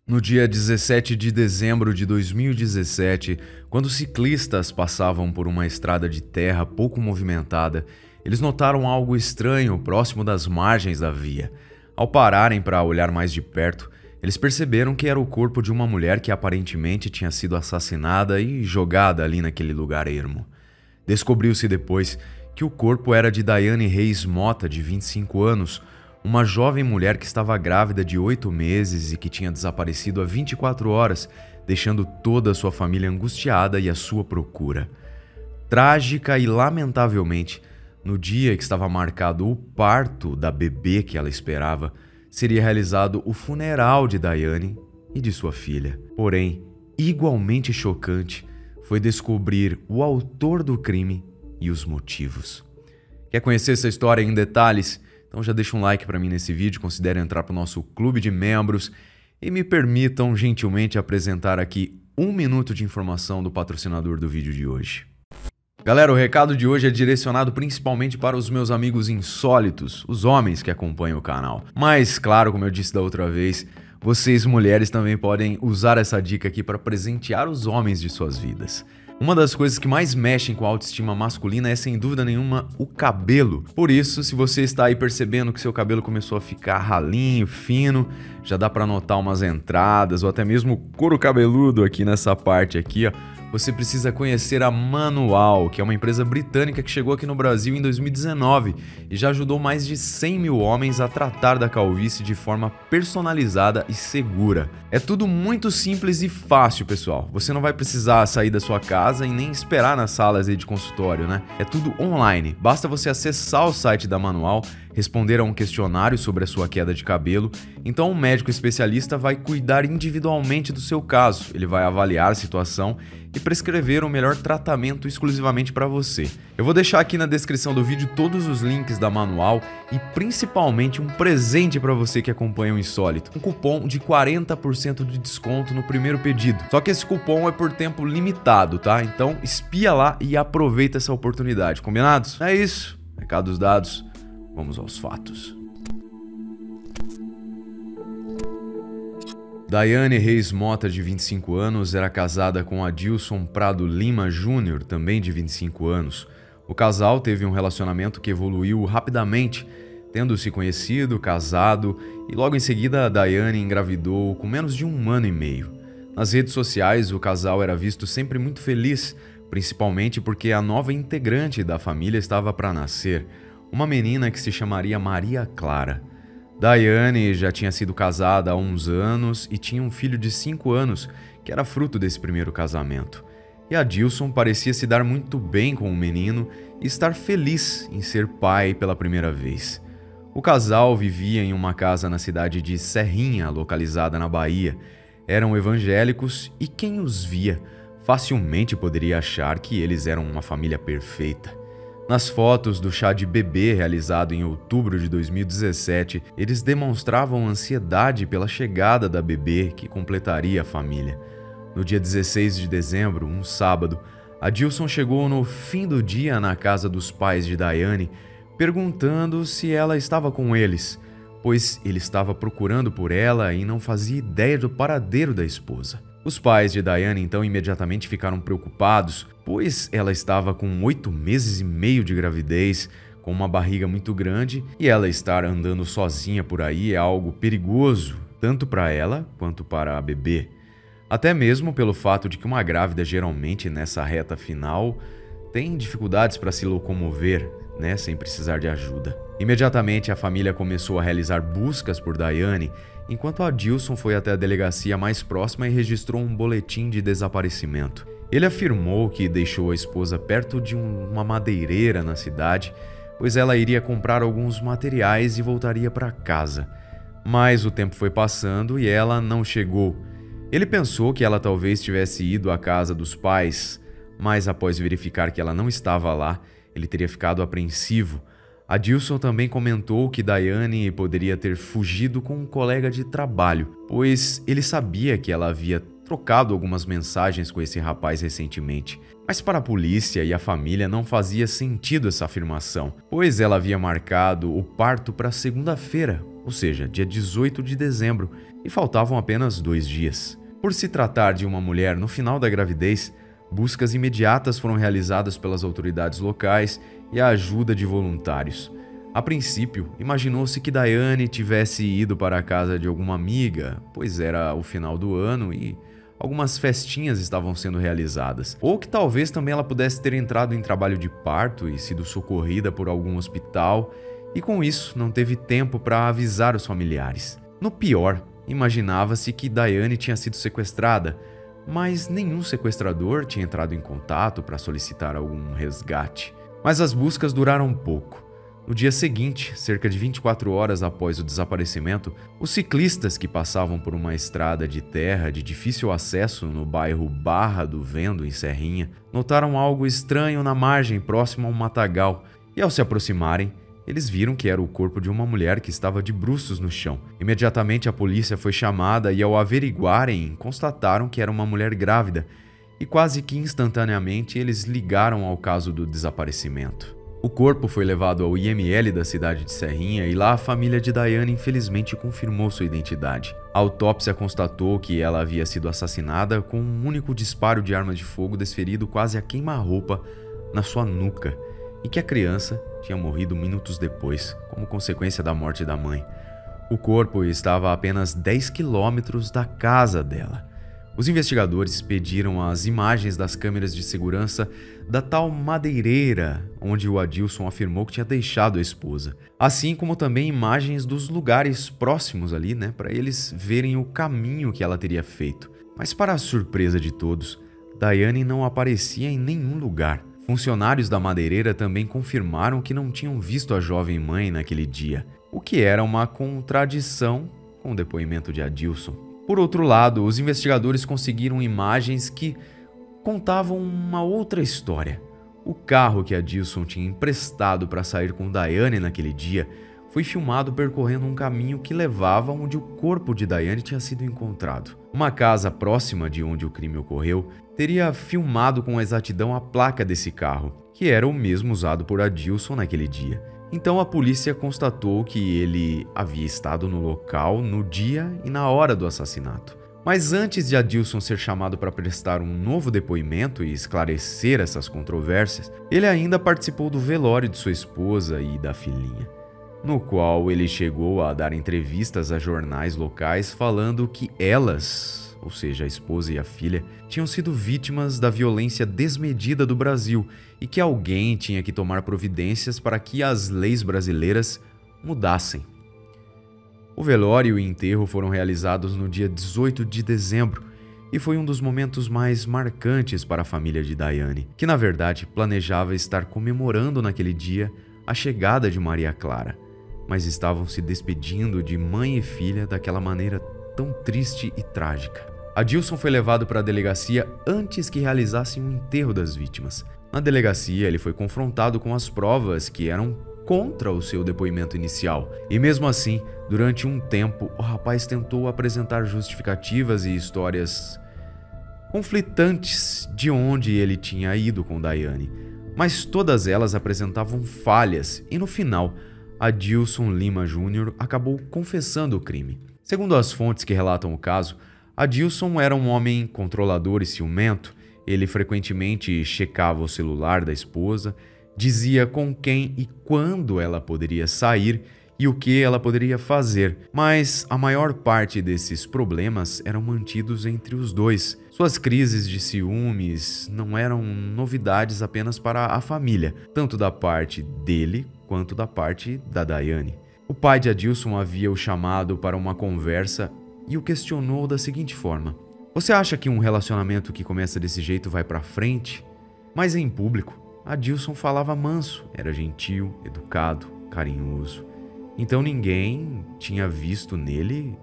No dia 17 de dezembro de 2017, quando ciclistas passavam por uma estrada de terra pouco movimentada, eles notaram algo estranho próximo das margens da via. Ao pararem para olhar mais de perto, eles perceberam que era o corpo de uma mulher que aparentemente tinha sido assassinada e jogada ali naquele lugar ermo. Descobriu-se depois que o corpo era de Daiane Reis Mota, de 25 anos, uma jovem mulher que estava grávida de 8 meses e que tinha desaparecido há 24 horas, deixando toda a sua família angustiada e à sua procura. Trágica e lamentavelmente, no dia que estava marcado o parto da bebê que ela esperava, seria realizado o funeral de Daiane e de sua filha. Porém, igualmente chocante foi descobrir o autor do crime e os motivos. Quer conhecer essa história em detalhes? Então já deixa um like para mim nesse vídeo, considere entrar para o nosso clube de membros e me permitam gentilmente apresentar aqui 1 minuto de informação do patrocinador do vídeo de hoje. Galera, o recado de hoje é direcionado principalmente para os meus amigos insólitos, os homens que acompanham o canal. Mas, claro, como eu disse da outra vez, vocês mulheres também podem usar essa dica aqui para presentear os homens de suas vidas. Uma das coisas que mais mexem com a autoestima masculina é, sem dúvida nenhuma, o cabelo. Por isso, se você está aí percebendo que seu cabelo começou a ficar ralinho, fino, já dá para notar umas entradas ou até mesmo couro cabeludo aqui nessa parte aqui, ó, você precisa conhecer a Manual, que é uma empresa britânica que chegou aqui no Brasil em 2019 e já ajudou mais de 100 mil homens a tratar da calvície de forma personalizada e segura. É tudo muito simples e fácil, pessoal. Você não vai precisar sair da sua casa e nem esperar nas salas aí de consultório, né? É tudo online. Basta você acessar o site da Manual, responder a um questionário sobre a sua queda de cabelo, então um médico especialista vai cuidar individualmente do seu caso. Ele vai avaliar a situação e prescrever o melhor tratamento exclusivamente para você. Eu vou deixar aqui na descrição do vídeo todos os links da Manual e principalmente um presente para você que acompanha o Insólito, um cupom de 40% de desconto no primeiro pedido. Só que esse cupom é por tempo limitado, tá? Então espia lá e aproveita essa oportunidade, combinados? É isso, recados dados, vamos aos fatos. Daiane Reis Mota, de 25 anos, era casada com Adilson Prado Lima Júnior, também de 25 anos. O casal teve um relacionamento que evoluiu rapidamente, tendo se conhecido, casado e logo em seguida a Daiane engravidou com menos de 1 ano e meio. Nas redes sociais, o casal era visto sempre muito feliz, principalmente porque a nova integrante da família estava para nascer, uma menina que se chamaria Maria Clara. Daiane já tinha sido casada há uns anos e tinha um filho de 5 anos, que era fruto desse primeiro casamento. E Adilson parecia se dar muito bem com o menino e estar feliz em ser pai pela primeira vez. O casal vivia em uma casa na cidade de Serrinha, localizada na Bahia. Eram evangélicos e quem os via facilmente poderia achar que eles eram uma família perfeita. Nas fotos do chá de bebê realizado em outubro de 2017, eles demonstravam ansiedade pela chegada da bebê que completaria a família. No dia 16 de dezembro, um sábado, Adilson chegou no fim do dia na casa dos pais de Daiane, perguntando se ela estava com eles, pois ele estava procurando por ela e não fazia ideia do paradeiro da esposa. Os pais de Daiane então imediatamente ficaram preocupados, pois ela estava com 8 meses e meio de gravidez, com uma barriga muito grande, e ela estar andando sozinha por aí é algo perigoso, tanto para ela quanto para a bebê. Até mesmo pelo fato de que uma grávida geralmente nessa reta final tem dificuldades para se locomover, né, sem precisar de ajuda. Imediatamente a família começou a realizar buscas por Daiane, enquanto Adilson foi até a delegacia mais próxima e registrou um boletim de desaparecimento. Ele afirmou que deixou a esposa perto de uma madeireira na cidade, pois ela iria comprar alguns materiais e voltaria para casa. Mas o tempo foi passando e ela não chegou. Ele pensou que ela talvez tivesse ido à casa dos pais, mas após verificar que ela não estava lá, ele teria ficado apreensivo. Adilson também comentou que Daiane poderia ter fugido com um colega de trabalho, pois ele sabia que ela havia trocado algumas mensagens com esse rapaz recentemente. Mas para a polícia e a família não fazia sentido essa afirmação, pois ela havia marcado o parto para segunda-feira, ou seja, dia 18 de dezembro, e faltavam apenas 2 dias. Por se tratar de uma mulher no final da gravidez, buscas imediatas foram realizadas pelas autoridades locais e a ajuda de voluntários. A princípio, imaginou-se que Daiane tivesse ido para a casa de alguma amiga, pois era o final do ano e algumas festinhas estavam sendo realizadas. Ou que talvez também ela pudesse ter entrado em trabalho de parto e sido socorrida por algum hospital, e com isso não teve tempo para avisar os familiares. No pior, imaginava-se que Daiane tinha sido sequestrada, mas nenhum sequestrador tinha entrado em contato para solicitar algum resgate. Mas as buscas duraram pouco. No dia seguinte, cerca de 24 horas após o desaparecimento, os ciclistas que passavam por uma estrada de terra de difícil acesso no bairro Barra do Vento, em Serrinha, notaram algo estranho na margem próximo a um matagal e, ao se aproximarem, eles viram que era o corpo de uma mulher que estava de bruços no chão. Imediatamente a polícia foi chamada e, ao averiguarem, constataram que era uma mulher grávida e quase que instantaneamente eles ligaram ao caso do desaparecimento. O corpo foi levado ao IML da cidade de Serrinha e lá a família de Daiane infelizmente confirmou sua identidade. A autópsia constatou que ela havia sido assassinada com um único disparo de arma de fogo desferido quase a queima-roupa na sua nuca e que a criança tinha morrido minutos depois, como consequência da morte da mãe. O corpo estava a apenas 10 quilômetros da casa dela. Os investigadores pediram as imagens das câmeras de segurança da tal madeireira onde o Adilson afirmou que tinha deixado a esposa, assim como também imagens dos lugares próximos ali, para eles verem o caminho que ela teria feito. Mas para a surpresa de todos, Daiane não aparecia em nenhum lugar. Funcionários da madeireira também confirmaram que não tinham visto a jovem mãe naquele dia, o que era uma contradição com o depoimento de Adilson. Por outro lado, os investigadores conseguiram imagens que contavam uma outra história. O carro que Adilson tinha emprestado para sair com Daiane naquele dia foi filmado percorrendo um caminho que levava onde o corpo de Daiane tinha sido encontrado. Uma casa próxima de onde o crime ocorreu teria filmado com exatidão a placa desse carro, que era o mesmo usado por Adilson naquele dia. Então a polícia constatou que ele havia estado no local no dia e na hora do assassinato. Mas antes de Adilson ser chamado para prestar um novo depoimento e esclarecer essas controvérsias, ele ainda participou do velório de sua esposa e da filhinha, no qual ele chegou a dar entrevistas a jornais locais falando que elas, ou seja, a esposa e a filha, tinham sido vítimas da violência desmedida do Brasil e que alguém tinha que tomar providências para que as leis brasileiras mudassem. O velório e o enterro foram realizados no dia 18 de dezembro e foi um dos momentos mais marcantes para a família de Daiane, que na verdade planejava estar comemorando naquele dia a chegada de Maria Clara, mas estavam se despedindo de mãe e filha daquela maneira tão triste e trágica. Adilson foi levado para a delegacia antes que realizassem o enterro das vítimas. Na delegacia, ele foi confrontado com as provas que eram contra o seu depoimento inicial. E mesmo assim, durante um tempo, o rapaz tentou apresentar justificativas e histórias conflitantes de onde ele tinha ido com Daiane, mas todas elas apresentavam falhas e no final, Adilson Lima Jr. acabou confessando o crime. Segundo as fontes que relatam o caso, Adilson era um homem controlador e ciumento. Ele frequentemente checava o celular da esposa, dizia com quem e quando ela poderia sair e o que ela poderia fazer, mas a maior parte desses problemas eram mantidos entre os dois. Suas crises de ciúmes não eram novidades apenas para a família, tanto da parte dele quanto da parte da Daiane. O pai de Adilson havia o chamado para uma conversa e o questionou da seguinte forma: "Você acha que um relacionamento que começa desse jeito vai pra frente?" Mas em público, Adilson falava manso, era gentil, educado, carinhoso. Então ninguém tinha visto nele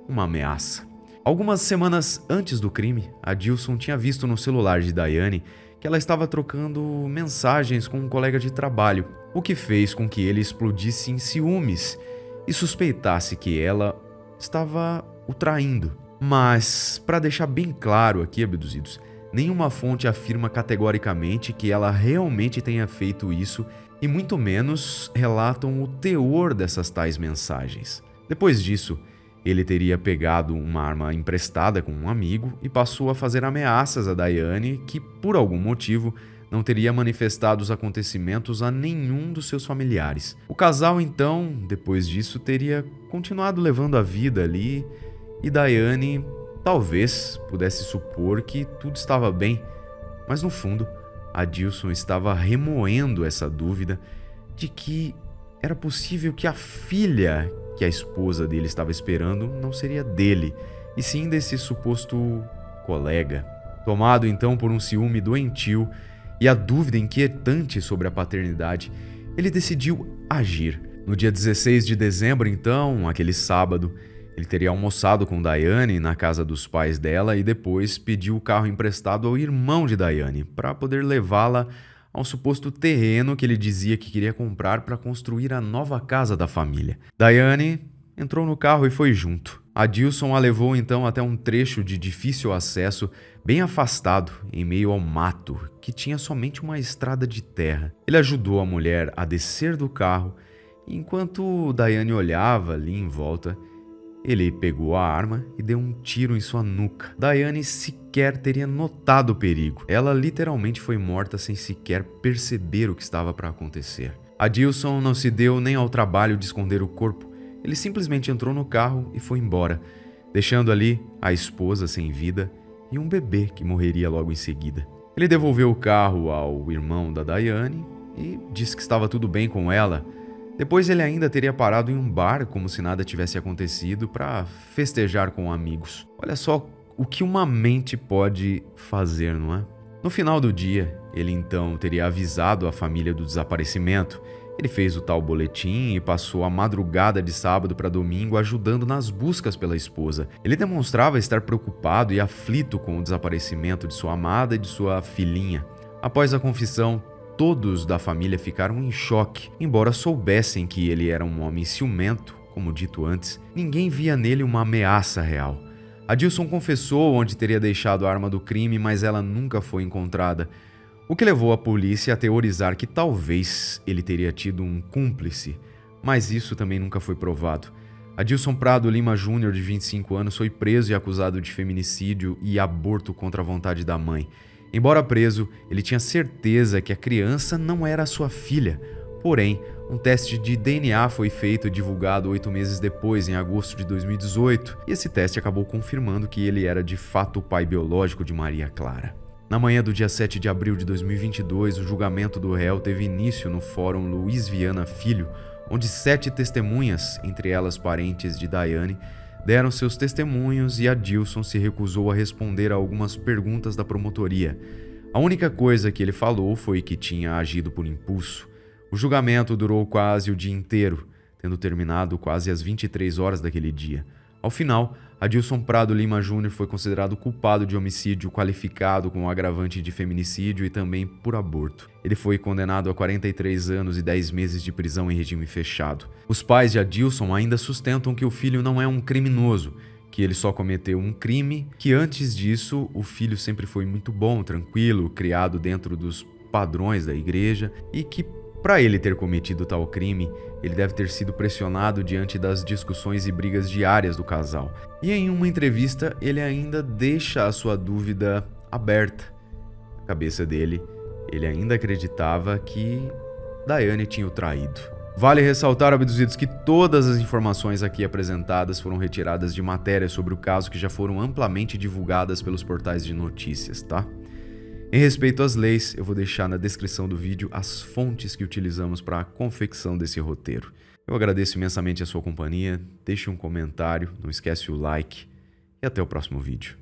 uma ameaça. Algumas semanas antes do crime, Adilson tinha visto no celular de Daiane que ela estava trocando mensagens com um colega de trabalho, o que fez com que ele explodisse em ciúmes e suspeitasse que ela estava o traindo. Mas, para deixar bem claro aqui, abduzidos, nenhuma fonte afirma categoricamente que ela realmente tenha feito isso e muito menos relatam o teor dessas tais mensagens. Depois disso, ele teria pegado uma arma emprestada com um amigo e passou a fazer ameaças a Diane que, por algum motivo, não teria manifestado os acontecimentos a nenhum dos seus familiares. O casal, então, depois disso, teria continuado levando a vida ali e Diane talvez pudesse supor que tudo estava bem, mas no fundo, Adilson estava remoendo essa dúvida de que era possível que a filha que a esposa dele estava esperando não seria dele, e sim desse suposto colega. Tomado então por um ciúme doentio e a dúvida inquietante sobre a paternidade, ele decidiu agir. No dia 16 de dezembro, então, aquele sábado, ele teria almoçado com Diane na casa dos pais dela e depois pediu o carro emprestado ao irmão de Diane para poder levá-la a um suposto terreno que ele dizia que queria comprar para construir a nova casa da família. Diane entrou no carro e foi junto. Adilson a levou então até um trecho de difícil acesso, bem afastado, em meio ao mato, que tinha somente uma estrada de terra. Ele ajudou a mulher a descer do carro e enquanto Diane olhava ali em volta, ele pegou a arma e deu um tiro em sua nuca. Diane sequer teria notado o perigo. Ela literalmente foi morta sem sequer perceber o que estava para acontecer. Adilson não se deu nem ao trabalho de esconder o corpo. Ele simplesmente entrou no carro e foi embora, deixando ali a esposa sem vida e um bebê que morreria logo em seguida. Ele devolveu o carro ao irmão da Diane e disse que estava tudo bem com ela. Depois ele ainda teria parado em um bar como se nada tivesse acontecido para festejar com amigos. Olha só o que uma mente pode fazer, não é? No final do dia, ele então teria avisado a família do desaparecimento. Ele fez o tal boletim e passou a madrugada de sábado para domingo ajudando nas buscas pela esposa. Ele demonstrava estar preocupado e aflito com o desaparecimento de sua amada e de sua filhinha. Após a confissão, todos da família ficaram em choque. Embora soubessem que ele era um homem ciumento, como dito antes, ninguém via nele uma ameaça real. Adilson confessou onde teria deixado a arma do crime, mas ela nunca foi encontrada, o que levou a polícia a teorizar que talvez ele teria tido um cúmplice, mas isso também nunca foi provado. Adilson Prado Lima Jr., de 25 anos, foi preso e acusado de feminicídio e aborto contra a vontade da mãe. Embora preso, ele tinha certeza que a criança não era sua filha. Porém, um teste de DNA foi feito e divulgado 8 meses depois, em agosto de 2018, e esse teste acabou confirmando que ele era de fato o pai biológico de Maria Clara. Na manhã do dia 7 de abril de 2022, o julgamento do réu teve início no Fórum Luiz Viana Filho, onde 7 testemunhas, entre elas parentes de Diane, deram seus testemunhos e Adilson se recusou a responder a algumas perguntas da promotoria. A única coisa que ele falou foi que tinha agido por impulso. O julgamento durou quase o dia inteiro, tendo terminado quase às 23 horas daquele dia. Ao final, Adilson Prado Lima Jr. foi considerado culpado de homicídio qualificado com o agravante de feminicídio e também por aborto. Ele foi condenado a 43 anos e 10 meses de prisão em regime fechado. Os pais de Adilson ainda sustentam que o filho não é um criminoso, que ele só cometeu um crime, que antes disso o filho sempre foi muito bom, tranquilo, criado dentro dos padrões da igreja e que para ele ter cometido tal crime, ele deve ter sido pressionado diante das discussões e brigas diárias do casal. E em uma entrevista, ele ainda deixa a sua dúvida aberta. Na cabeça dele, ele ainda acreditava que Diane tinha o traído. Vale ressaltar, abduzidos, que todas as informações aqui apresentadas foram retiradas de matérias sobre o caso que já foram amplamente divulgadas pelos portais de notícias, tá? Em respeito às leis, eu vou deixar na descrição do vídeo as fontes que utilizamos para a confecção desse roteiro. Eu agradeço imensamente a sua companhia, deixe um comentário, não esquece o like e até o próximo vídeo.